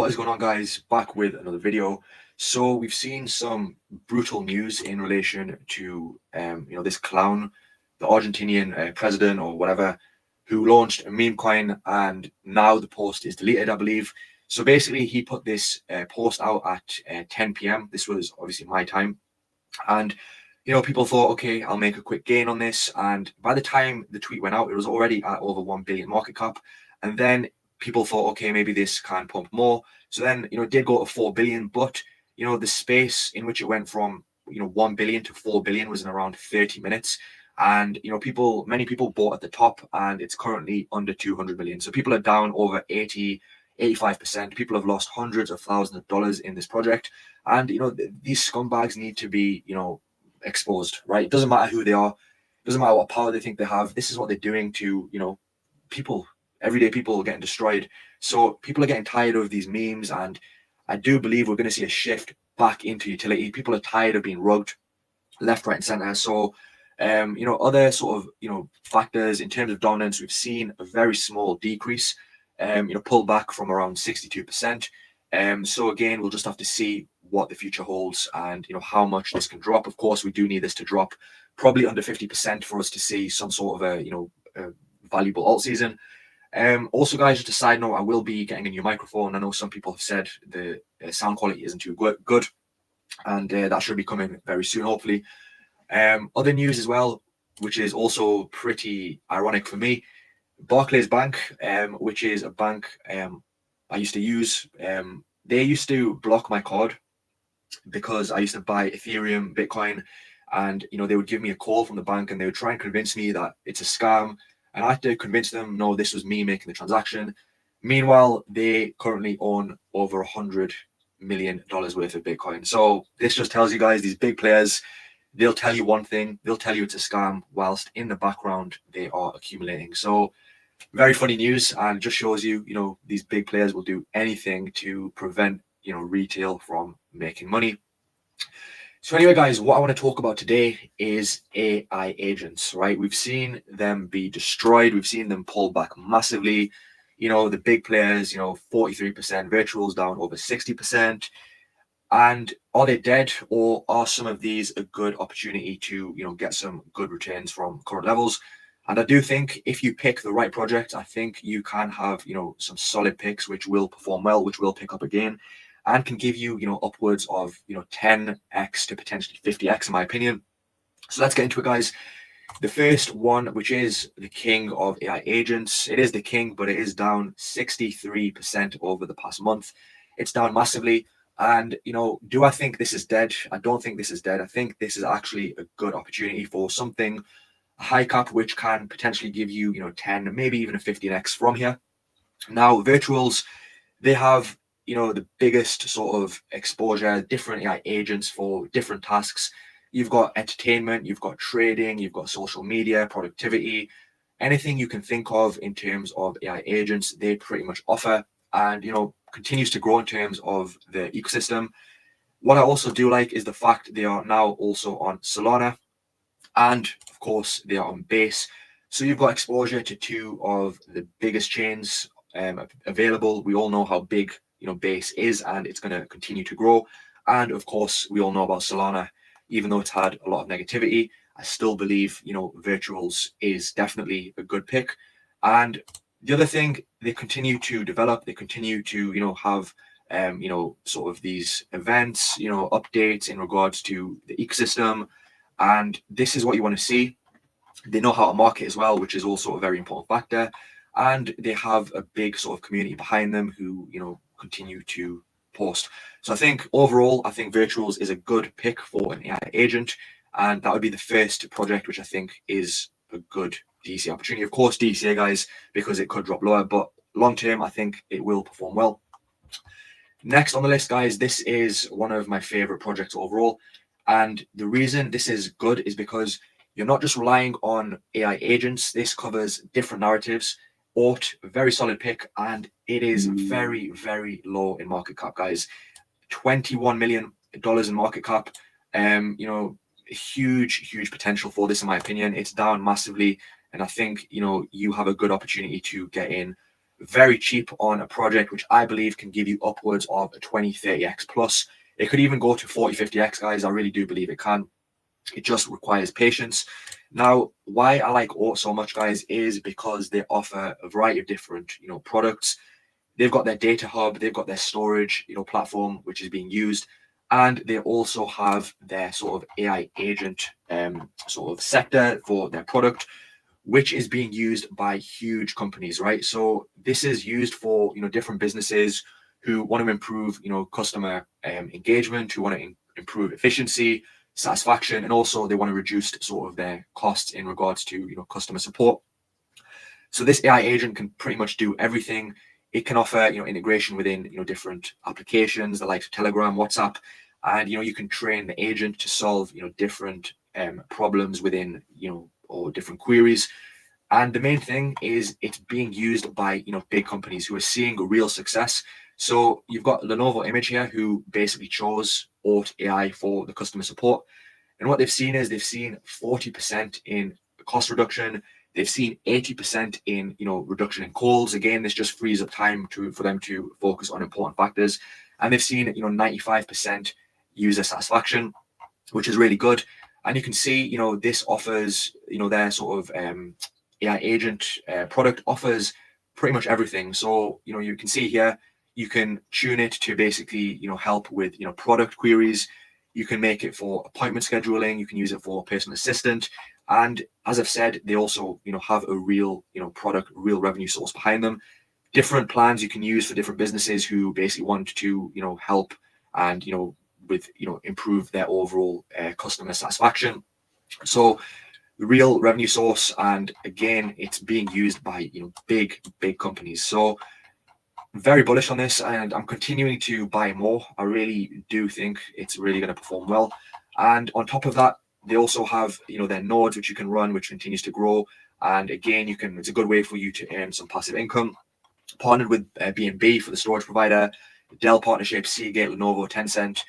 What is going on, guys? Back with another video. So we've seen some brutal news in relation to this clown, the Argentinian president or whatever, who launched a meme coin, and now the post is deleted, I believe. So basically, he put this post out at 10 p.m. This was obviously my time, and people thought, okay, I'll make a quick gain on this. And by the time the tweet went out, it was already at over 1 billion market cap. And then people thought, okay, maybe this can pump more. So then, it did go to 4 billion, but, the space in which it went from, 1 billion to 4 billion was in around 30 minutes. And, many people bought at the top, and it's currently under 200 million. So people are down over 85%. People have lost hundreds of thousands of dollars in this project. And, these scumbags need to be, exposed, right? It doesn't matter who they are. It doesn't matter what power they think they have. This is what they're doing to, people, everyday people getting destroyed. So people are getting tired of these memes, and I do believe we're going to see a shift back into utility. People are tired of being rugged left, right, and center. So, other sort of, factors in terms of dominance, we've seen a very small decrease, pull back from around 62%. So again, we'll just have to see what the future holds and how much this can drop. Of course, we do need this to drop probably under 50% for us to see some sort of a valuable alt season. Also, guys, just a side note, I will be getting a new microphone. I know some people have said the sound quality isn't too good, and that should be coming very soon, hopefully. Other news as well, which is also pretty ironic for me. Barclays Bank, which is a bank I used to use, they used to block my card because I used to buy Ethereum, Bitcoin, and they would give me a call from the bank and they would try and convince me that it's a scam. And I had to convince them, no, this was me making the transaction. Meanwhile, they currently own over $100 million worth of Bitcoin. So this just tells you guys, these big players, they'll tell you one thing, they'll tell you it's a scam, whilst in the background, they are accumulating. So very funny news, and just shows you, these big players will do anything to prevent, retail from making money. So anyway, guys, what I want to talk about today is AI agents, right? We've seen them be destroyed. We've seen them pull back massively. The big players, 43%, virtuals down over 60%. And are they dead, or are some of these a good opportunity to, get some good returns from current levels? And I do think if you pick the right project, I think you can have, some solid picks which will perform well, which will pick up again, and can give you, upwards of, 10x to potentially 50x, in my opinion. So let's get into it, guys. The first one, which is the king of AI agents. It is the king, but it is down 63% over the past month. It's down massively. And, do I think this is dead? I don't think this is dead. I think this is actually a good opportunity for something high cap, which can potentially give you, 10, maybe even a 15x from here. Now, virtuals, they have, the biggest sort of exposure, different AI agents for different tasks. You've got entertainment, you've got trading, you've got social media, productivity, anything you can think of in terms of AI agents, they pretty much offer, and, continues to grow in terms of the ecosystem. What I also do like is the fact they are now also on Solana, and of course they are on Base. So you've got exposure to two of the biggest chains available. We all know how big Base is, and it's going to continue to grow. And of course, we all know about Solana. Even though it's had a lot of negativity, I still believe virtuals is definitely a good pick. And the other thing, they continue to develop. They continue to have sort of these events, updates in regards to the ecosystem. And this is what you want to see. They know how to market as well, which is also a very important factor. And they have a big sort of community behind them who, continue to post. So I think overall, I think virtuals is a good pick for an AI agent. And that would be the first project, which I think is a good DC opportunity. Of course, DCA, guys, because it could drop lower, but long term, I think it will perform well. Next on the list, guys, this is one of my favorite projects overall. And the reason this is good is because you're not just relying on AI agents. This covers different narratives. Aut, a very solid pick, and it is very, very low in market cap, guys. $21 million in market cap. Huge potential for this, in my opinion. It's down massively, and I think you have a good opportunity to get in. very cheap on a project which I believe can give you upwards of a 20-30x plus. It could even go to 40-50x, guys. I really do believe it can. It just requires patience. Now, why I like Alt so much, guys, is because they offer a variety of different, products. They've got their data hub, they've got their storage, platform, which is being used. And they also have their sort of AI agent sort of sector for their product, which is being used by huge companies, right? So this is used for, different businesses who want to improve, customer engagement, who want to improve efficiency, satisfaction, and also they want to reduce sort of their costs in regards to, customer support. So this AI agent can pretty much do everything. It can offer, integration within, different applications, the likes of Telegram, WhatsApp, and, you can train the agent to solve, different problems within, or different queries. And the main thing is it's being used by, big companies who are seeing real success. So you've got Lenovo Image here, who basically chose Alt AI for the customer support. And what they've seen is they've seen 40% in cost reduction. They've seen 80% in, reduction in calls. Again, this just frees up time for them to focus on important factors. And they've seen, 95% user satisfaction, which is really good. And you can see, this offers, their sort of AI agent product offers pretty much everything. So, you can see here, you can tune it to basically, help with, product queries. You can make it for appointment scheduling. You can use it for personal assistant. And as I've said, they also, have a real, product, real revenue source behind them. Different plans you can use for different businesses who basically want to, help and, with, improve their overall customer satisfaction. So the real revenue source, and again, it's being used by, big companies. So very bullish on this, and I'm continuing to buy more. I really do think it's really going to perform well. And on top of that, they also have, their nodes which you can run, which continues to grow. And again, it's a good way for you to earn some passive income. Partnered with B&B for the storage provider, Dell partnership, Seagate, Lenovo, Tencent.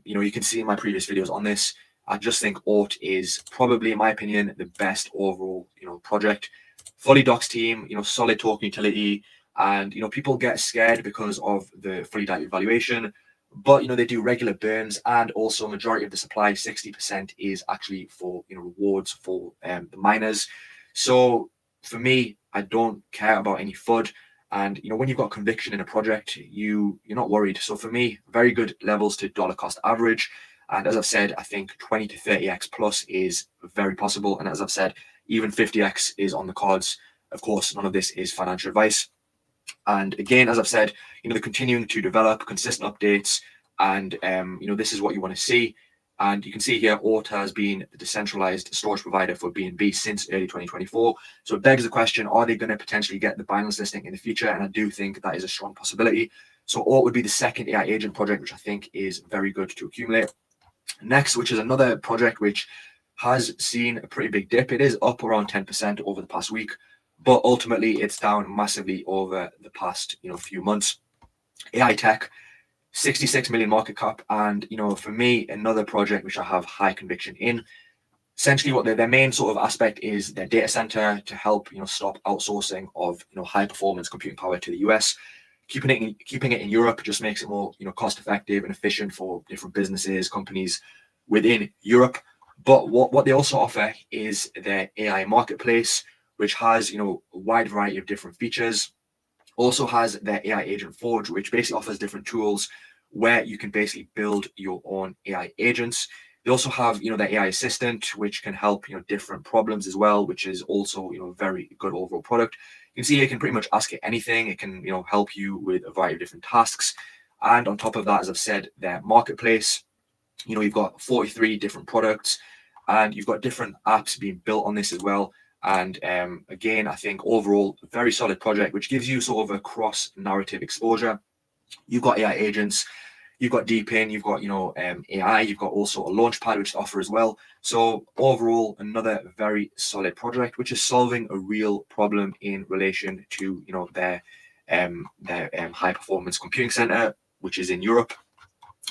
You can see in my previous videos on this. I just think Alt is probably, in my opinion, the best overall, project. Fully docs team, solid token utility. And, people get scared because of the fully diluted valuation, but, they do regular burns, and also majority of the supply, 60% is actually for, rewards for the miners. So for me, I don't care about any FUD. And, when you've got conviction in a project, you're not worried. So for me, very good levels to dollar cost average. And as I've said, I think 20 to 30x plus is very possible. And as I've said, even 50x is on the cards. Of course, none of this is financial advice. And again, as I've said, they're continuing to develop consistent updates, and this is what you want to see. And you can see here, Alt has been the decentralized storage provider for B&B since early 2024. So it begs the question, are they going to potentially get the Binance listing in the future? And I do think that is a strong possibility. So Alt would be the second AI agent project, which I think is very good to accumulate. Next, which is another project which has seen a pretty big dip. It is up around 10% over the past week, but ultimately it's down massively over the past few months. AI Tech, 66 million market cap, and for me, another project which I have high conviction in. Essentially, what their main sort of aspect is their data center to help stop outsourcing of high performance computing power to the US. Keeping it in Europe just makes it more cost effective and efficient for different businesses, companies within Europe. But what they also offer is their AI marketplace, which has a wide variety of different features. Also has their AI agent Forge, which basically offers different tools where you can basically build your own AI agents. They also have their AI assistant, which can help different problems as well, which is also very good overall product. You can see it can pretty much ask it anything. It can help you with a variety of different tasks. And on top of that, as I've said, their marketplace, you've got 43 different products, and you've got different apps being built on this as well. And again, I think overall, a very solid project, which gives you sort of a cross narrative exposure. You've got AI agents, you've got Deepin, you've got AI, you've got also a launchpad which to offer as well. So overall, another very solid project which is solving a real problem in relation to their high performance computing center, which is in Europe.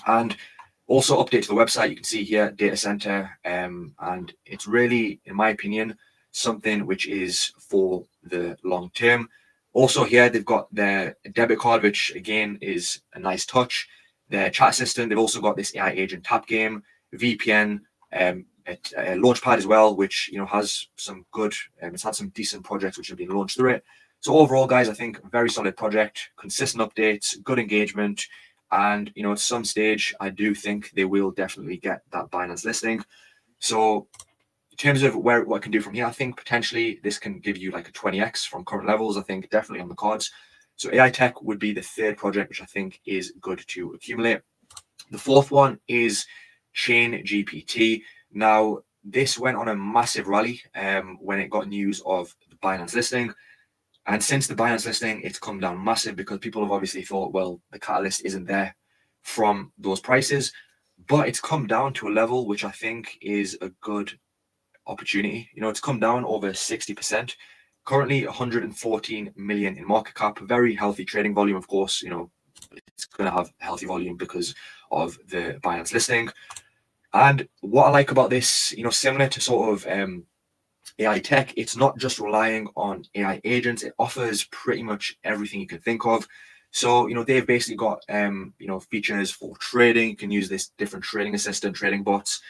And also update to the website. You can see here data center, and it's really, in my opinion, something which is for the long term. Also here, they've got their debit card, which again is a nice touch. Their chat assistant, they've also got this AI agent tap game, VPN, a launchpad as well, which has some good, it's had some decent projects which have been launched through it. So overall, guys, I think a very solid project, consistent updates, good engagement, and at some stage, I do think they will definitely get that Binance listing. So in terms of what it can do from here, I think potentially this can give you like a 20x from current levels. I think definitely on the cards. So AI Tech would be the third project, which I think is good to accumulate. The fourth one is Chain GPT. Now, this went on a massive rally when it got news of the Binance listing. And since the Binance listing, it's come down massive because people have obviously thought, well, the catalyst isn't there from those prices. But it's come down to a level which I think is a good opportunity. It's come down over 60%. Currently 114 million in market cap, very healthy trading volume. Of course, it's going to have healthy volume because of the Binance listing. And what I like about this, similar to sort of AI tech, it's not just relying on AI agents. It offers pretty much everything you can think of. So, they've basically got, features for trading. You can use this different trading assistant, trading bots.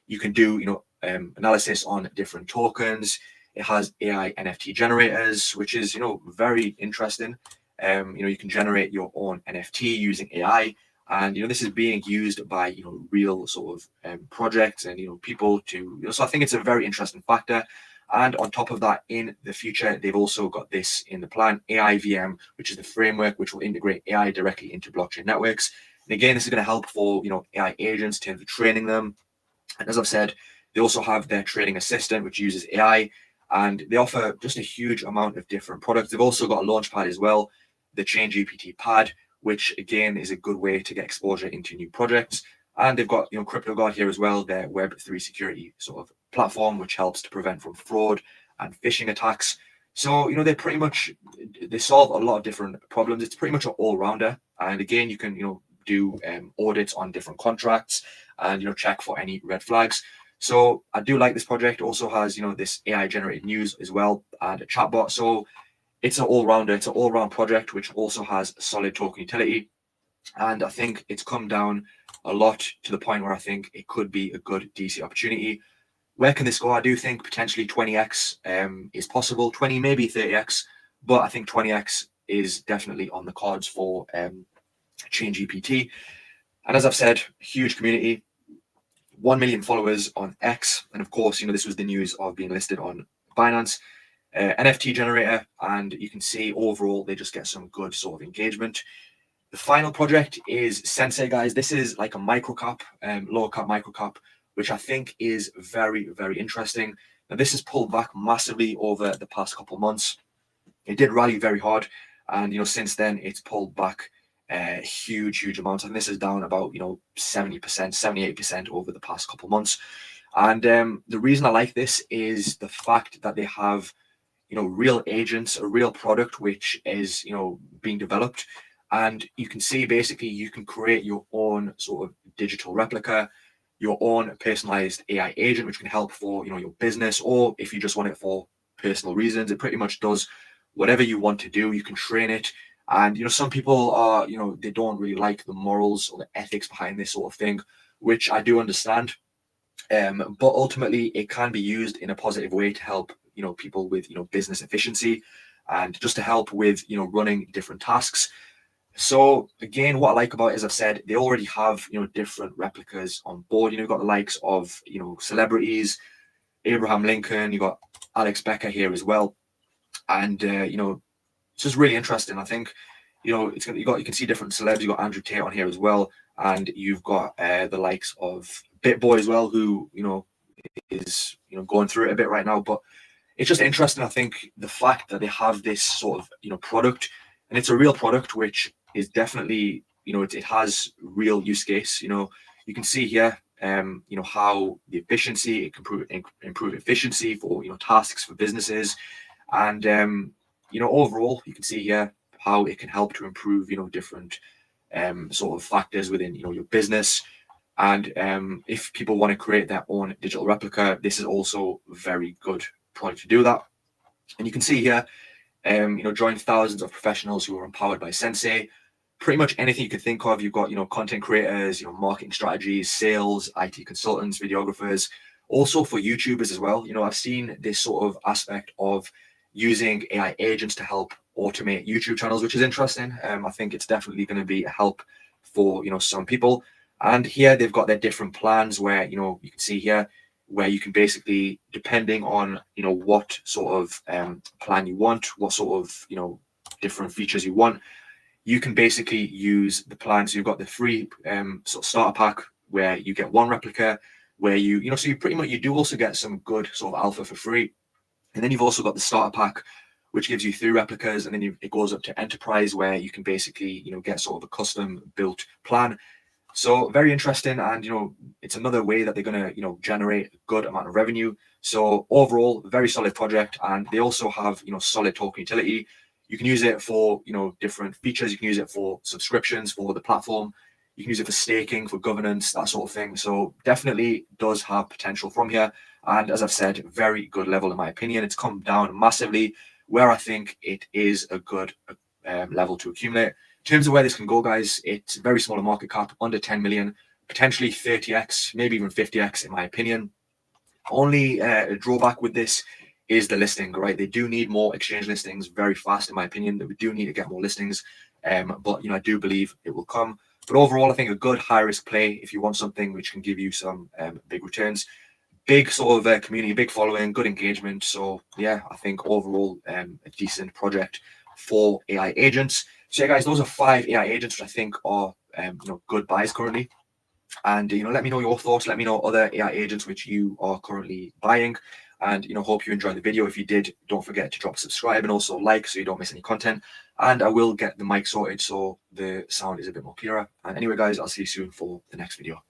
You can do, analysis on different tokens. It has AI NFT generators, which is, very interesting. You can generate your own NFT using AI. And, this is being used by, real sort of projects and, people to, so I think it's a very interesting factor. And on top of that, in the future, they've also got this in the plan, AI VM, which is the framework which will integrate AI directly into blockchain networks. And again, this is going to help for, AI agents in terms of training them. And as I've said, they also have their trading assistant, which uses AI, and they offer just a huge amount of different products. They've also got a launchpad as well, the Chain GPT pad, which again is a good way to get exposure into new projects. And they've got, CryptoGuard here as well, their Web3 security sort of platform, which helps to prevent from fraud and phishing attacks. So, they solve a lot of different problems. It's pretty much an all-rounder. And again, you can, do audits on different contracts and, check for any red flags. So I do like this project. It also has, this AI generated news as well and a chatbot. So it's an all-rounder. It's an all-round project, which also has solid token utility. And I think it's come down a lot to the point where I think it could be a good DC opportunity. Where can this go? I do think potentially 20x is possible, 20, maybe 30x, but I think 20x is definitely on the cards for Chain GPT. And as I've said, huge community, 1 million followers on X. And of course, this was the news of being listed on Binance. NFT generator, and you can see overall they just get some good sort of engagement. The final project is Sensay, guys. This is like a microcap, lower cap microcap, which I think is very, very interesting. Now, this has pulled back massively over the past couple of months. It did rally very hard, and since then it's pulled back huge amounts. And this is down about 70%, 78% over the past couple of months. And the reason I like this is the fact that they have real agents, a real product which is being developed. And you can see basically you can create your own sort of digital replica, your own personalized AI agent, which can help for your business, or if you just want it for personal reasons. It pretty much does whatever you want to do. You can train it. And some people are they don't really like the morals or the ethics behind this sort of thing, which I do understand. But ultimately it can be used in a positive way to help people with business efficiency and just to help with running different tasks. So again, what I like about it, as I've said, they already have different replicas on board. You've got the likes of celebrities, Abraham Lincoln. You've got Alex Becker here as well, and it's just really interesting. I think you can see different celebs. You've got Andrew Tate on here as well, and you've got the likes of BitBoy as well, who is going through it a bit right now. But it's just interesting. I think the fact that they have this sort of product, and it's a real product which is definitely it has real use case. You can see here how the efficiency, it can improve efficiency for tasks for businesses, and overall you can see here how it can help to improve different sort of factors within your business. And if people want to create their own digital replica, this is also a very good product to do that. And you can see here join thousands of professionals who are empowered by Sensay. Pretty much anything you can think of. You've got, content creators, marketing strategies, sales, IT consultants, videographers, also for YouTubers as well. I've seen this sort of aspect of using AI agents to help automate YouTube channels, which is interesting. I think it's definitely going to be a help for, some people. And here they've got their different plans where, you can see here where you can basically, depending on, what sort of plan you want, what sort of, different features you want, you can basically use the plan. So you've got the free sort of starter pack where you get one replica, where so you pretty much, you do also get some good sort of alpha for free. And then you've also got the starter pack, which gives you 3 replicas, and then it goes up to enterprise, where you can basically, get sort of a custom built plan. So very interesting, and it's another way that they're going to generate a good amount of revenue. So overall, very solid project, and they also have solid token utility. You can use it for different features. You can use it for subscriptions for the platform. You can use it for staking, for governance, that sort of thing. So definitely does have potential from here. And as I've said, very good level in my opinion. It's come down massively, where I think it is a good level to accumulate. In terms of where this can go, guys, it's very small in market cap, under 10 million, potentially 30x, maybe even 50x in my opinion. Only drawback with this is the listing, right? They do need more exchange listings very fast, in my opinion. That we do need to get more listings, but I do believe it will come. But overall, I think a good high risk play if you want something which can give you some big returns. Big sort of community, big following, good engagement. So yeah, I think overall a decent project for AI agents. So yeah, guys, those are 5 AI agents which I think are good buys currently. And let me know your thoughts. Let me know other AI agents which you are currently buying. And hope you enjoyed the video. If you did, don't forget to drop subscribe and also like so you don't miss any content. And I will get the mic sorted so the sound is a bit more clearer. And anyway, guys, I'll see you soon for the next video.